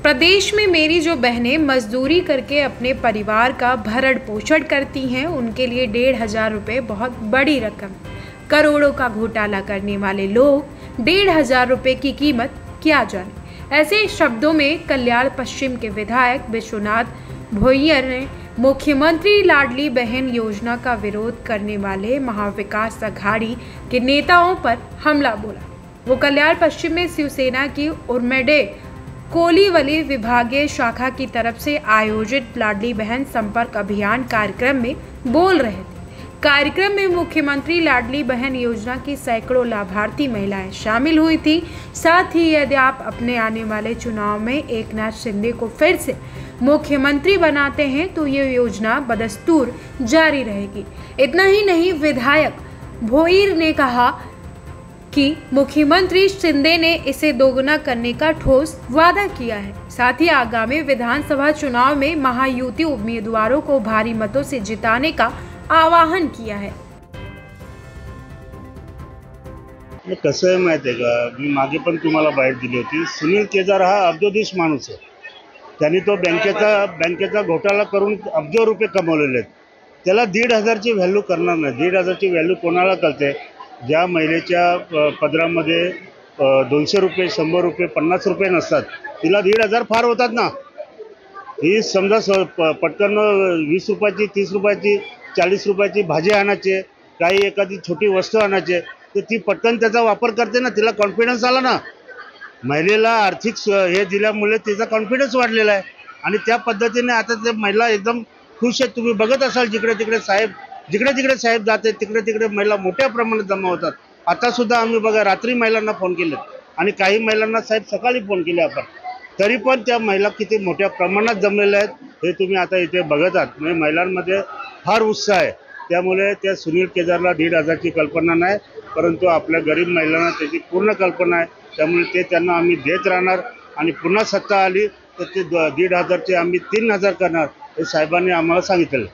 प्रदेश में मेरी जो बहनें मजदूरी करके अपने परिवार का भरण पोषण करती हैं, उनके लिए 1,500 रुपये बहुत बड़ी रकम। करोड़ों का घोटाला करने वाले लोग 1,500 रुपये की कीमत क्या जाने। ऐसे शब्दों में कल्याण पश्चिम के विधायक विश्वनाथ भोयर ने मुख्यमंत्री लाडली बहन योजना का विरोध करने वाले महाविकास अघाड़ी के नेताओं पर हमला बोला। वो कल्याण पश्चिम में शिवसेना की उर्मेडे कोलीवली विभागीय शाखा की तरफ से आयोजित लाडली बहन संपर्क अभियान कार्यक्रम में बोल रहे थे। कार्यक्रम में मुख्यमंत्री लाडली बहन योजना की सैकड़ों लाभार्थी महिलाएं शामिल हुई थी। साथ ही यदि आप अपने आने वाले चुनाव में एकनाथ शिंदे को फिर से मुख्यमंत्री बनाते हैं तो ये योजना बदस्तूर जारी रहेगी। इतना ही नहीं, विधायक भोईर ने कहा कि मुख्यमंत्री शिंदे ने इसे दोगुना करने का ठोस वादा किया है। साथ ही आगामी विधानसभा चुनाव में महायुति उम्मीदवारों को भारी मतों से जिताने का आवाहन किया है। कसं आहे माहिती आहे का, मी मागे पण तुम्हाला बाहेर दिली होती। सुनील केदार हा अब्जोधीश माणूस आहे। त्यांनी तो बँकेचा घोटाळा करून अब्जो रुपये कमवलेले आहेत। त्याला 1,500ची व्हॅल्यू करणार नाही। 1,500ची व्हॅल्यू कोणाला कळते? ज्या महिलेच्या पदरामध्ये 200 रुपये, 100 रुपये, 50 रुपये नसतात, तिला 1,500 फार होतात ना। ही समजा पटकन 20 रुपयाची, 30 रुपयाची, 40 रुपयाची भाजी आणायची, काही एखादी छोटी वस्तू आणायची, तर ती पटकन त्याचा वापर करते ना। तिला कॉन्फिडन्स आला ना। महिलेला आर्थिक हे दिल्यामुळे तिचा कॉन्फिडन्स वाढलेला आहे आणि त्या पद्धतीने आता ते महिला एकदम खुश आहेत। तुम्ही बघत असाल जिकडे तिकडे साहेब जाते, तिकडे महिला मोठ्या प्रमाणात जमा होतात। आता सुद्धा आम्ही बघा रात्री महिलांना फोन केले आणि काही महिलांना साहेब सकाळी फोन केले आपण, तरी पण त्या महिला किती मोठ्या प्रमाणात जमलेल्या आहेत हे तुम्ही आता इथे बघत आहात। म्हणजे महिलांमध्ये फार उत्साह आहे। त्यामुळे त्या सुनील केदारला 1,500ची कल्पना नाही, परंतु आपल्या गरीब महिलांना त्याची पूर्ण कल्पना आहे। त्यामुळे ते त्यांना आम्ही देत राहणार आणि पुन्हा सत्ता आली तर ते 1,500चे आम्ही 3,000 करणार हे साहेबांनी आम्हाला सांगितलं।